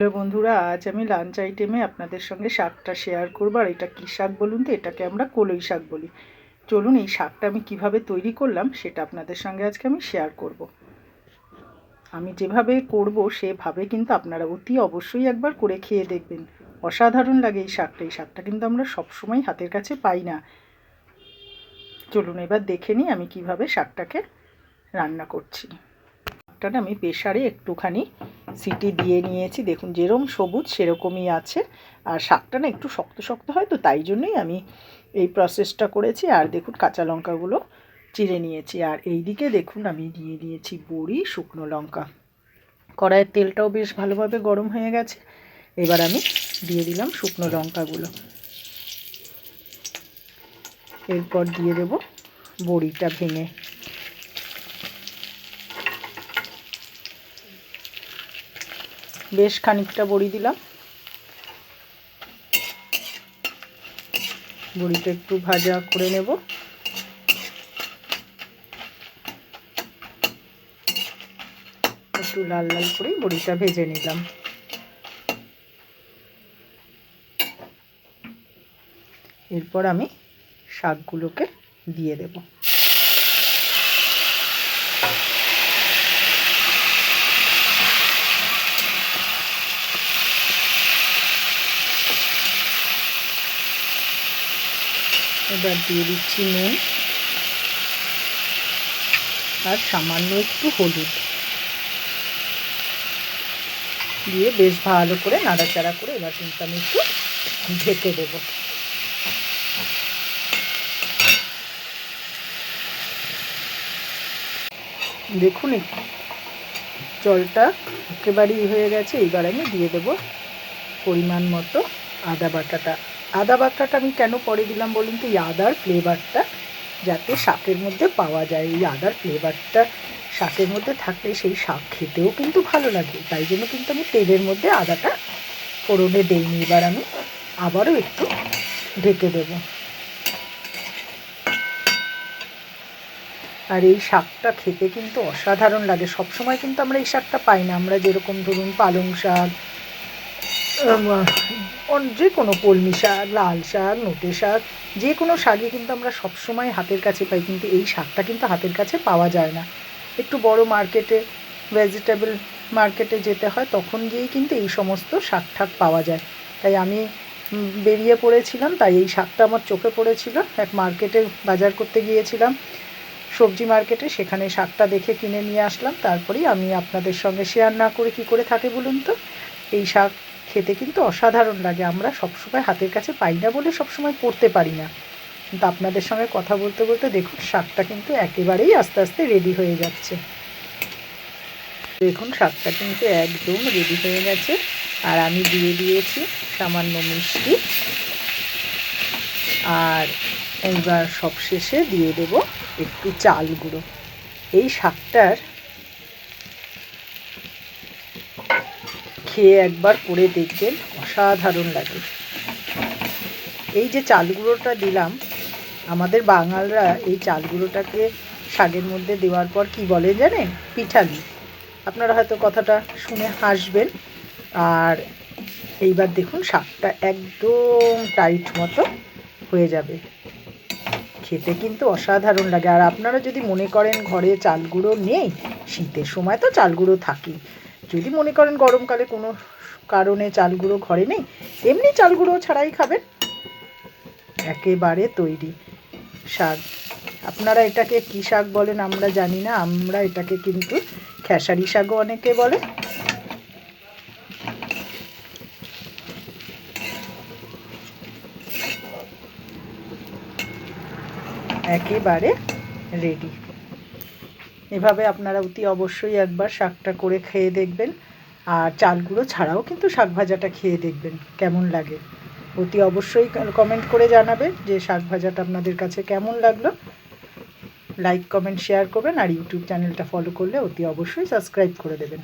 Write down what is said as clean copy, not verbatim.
Hello বন্ধুরা, আজ আমি লাঞ্চ আইটেমে আপনাদের সঙ্গে শাকটা শেয়ার করবো। আর এটা কী শাক বলুন তো? এটাকে আমরা কলই শাক বলি। চলুন এই শাকটা আমি কিভাবে তৈরি করলাম সেটা আপনাদের সঙ্গে আজকে আমি শেয়ার করব। আমি যেভাবে করব সেভাবে কিন্তু আপনারা অতি অবশ্যই একবার করে খেয়ে দেখবেন। অসাধারণ লাগে এই শাকটা। এই শাকটা কিন্তু আমরা সবসময় হাতের কাছে পাই না। চলুন এবার দেখে নিই আমি কিভাবে শাকটাকে রান্না করছি। শাকটা আমি প্রেসারে একটুখানি সিটি দিয়ে নিয়েছি। দেখুন যেরকম সবুজ সেরকমই আছে। আর শাকটা না একটু শক্ত শক্ত হয়, তো তাই জন্যই আমি এই প্রসেসটা করেছি। আর দেখুন কাঁচা লঙ্কাগুলো চিড়ে নিয়েছি। আর এই দিকে দেখুন আমি দিয়ে দিয়েছি বড়ি, শুকনো লঙ্কা। কড়াইয়ের তেলটাও বেশ ভালোভাবে গরম হয়ে গেছে। এবার আমি দিয়ে দিলাম শুকনো লঙ্কাগুলো। এরপর দিয়ে দেব বড়িটা ভেঙে। বেশ খানিকটা বড়ি দিলাম। বড়িটা একটু ভাজা করে নেব। একটু লাল লাল করেই বড়িটা ভেজে নিলাম। এরপর আমি শাকগুলোকে দিয়ে দেব। এবার দিয়ে দিচ্ছি নুন আর সামান্য একটু হলুদ দিয়ে বেশ ভালো করে নাড়াচাড়া করে এবার কিন্তু আমি একটু ঢেকে দেব। দেখুন জলটা একেবারেই হয়ে গেছে। এইবার আমি দিয়ে দেব পরিমাণ মতো আদা বাটাটা। আদা বাটাটা আমি কেন পরে দিলাম বলুন তো? এই আদার ফ্লেভারটা যাতে শাকের মধ্যে পাওয়া যায়। এই আদার ফ্লেভারটা শাকের মধ্যে থাকলে সেই শাক খেতেও কিন্তু ভালো লাগে। তাই জন্য কিন্তু আমি তেলের মধ্যে আদাটা ফোড়নে দিইনি। এবার আমি আবারও একটু ঢেকে দেব। আর এই শাকটা খেতে কিন্তু অসাধারণ লাগে। সবসময় কিন্তু আমরা এই শাকটা পাই না। আমরা যেরকম ধরুন পালং শাক, যে কোনো কলমি শাক, লাল শাক, নোটে শাক, যে কোনো শাকই কিন্তু আমরা সবসময় হাতের কাছে পাই, কিন্তু এই শাকটা কিন্তু হাতের কাছে পাওয়া যায় না। একটু বড় মার্কেটে, ভেজিটেবল মার্কেটে যেতে হয়, তখন গিয়েই কিন্তু এই সমস্ত শাক ঠাক পাওয়া যায়। তাই আমি বেরিয়ে পড়েছিলাম, তাই এই শাকটা আমার চোখে পড়েছিল। এক মার্কেটে বাজার করতে গিয়েছিলাম, সবজি মার্কেটে, সেখানে শাকটা দেখে কিনে নিয়ে আসলাম। তারপরেই আমি আপনাদের সঙ্গে শেয়ার না করে কি করে থাকে বলুন তো? এই শাক খেতে কিন্তু অসাধারণ লাগে। আমরা সবসময় হাতের কাছে পাই না বলে সবসময় করতে পারি না। কিন্তু আপনাদের সঙ্গে কথা বলতে বলতে দেখুন শাকটা কিন্তু একেবারেই আস্তে আস্তে রেডি হয়ে যাচ্ছে। দেখুন শাকটা কিন্তু একদম রেডি হয়ে গেছে। আর আমি দিয়ে দিয়েছি সামান্য মিষ্টি। আর এইবার সবশেষে দিয়ে দেব একটু চাল গুঁড়ো। এই শাকটার খেয়ে একবার করে দেখবেন, অসাধারণ লাগে। এই যে চাল গুঁড়োটা দিলাম, আমাদের বাঙালরা এই চাল গুঁড়োটাকে শাকের মধ্যে দেওয়ার পর কি বলে জানেন? পিঠালি। আপনারা হয়তো কথাটা শুনে হাসবেন। আর এইবার দেখুন শাকটা একদম টাইট মতো হয়ে যাবে। খেতে কিন্তু অসাধারণ লাগে। আর আপনারা যদি মনে করেন ঘরে চাল গুঁড়ো নেই, শীতের সময় তো চাল গুঁড়ো থাকেই, যদি মনে করেন গরমকালে কোনো কারণে চাল গুঁড়ো ঘরে নেই, এমনি চাল গুঁড়ো ছাড়াই খাবেন, একেবারে তৈরি শাক। আপনারা এটাকে কী শাক বলেন আমরা জানি না। আমরা এটাকে কিন্তু খেসারি শাকও অনেকে বলে। একেবারে রেডি। এভাবে আপনারা অতি অবশ্যই একবার শাকটা করে খেয়ে দেখবেন। আর চাল গুঁড়ো ছাড়াও কিন্তু শাক ভাজাটা খেয়ে দেখবেন কেমন লাগে। অতি অবশ্যই কমেন্ট করে জানাবেন যে শাক ভাজাটা আপনাদের কাছে কেমন লাগলো। লাইক, কমেন্ট, শেয়ার করবেন। আর ইউটিউব চ্যানেলটা ফলো করলে অতি অবশ্যই সাবস্ক্রাইব করে দেবেন।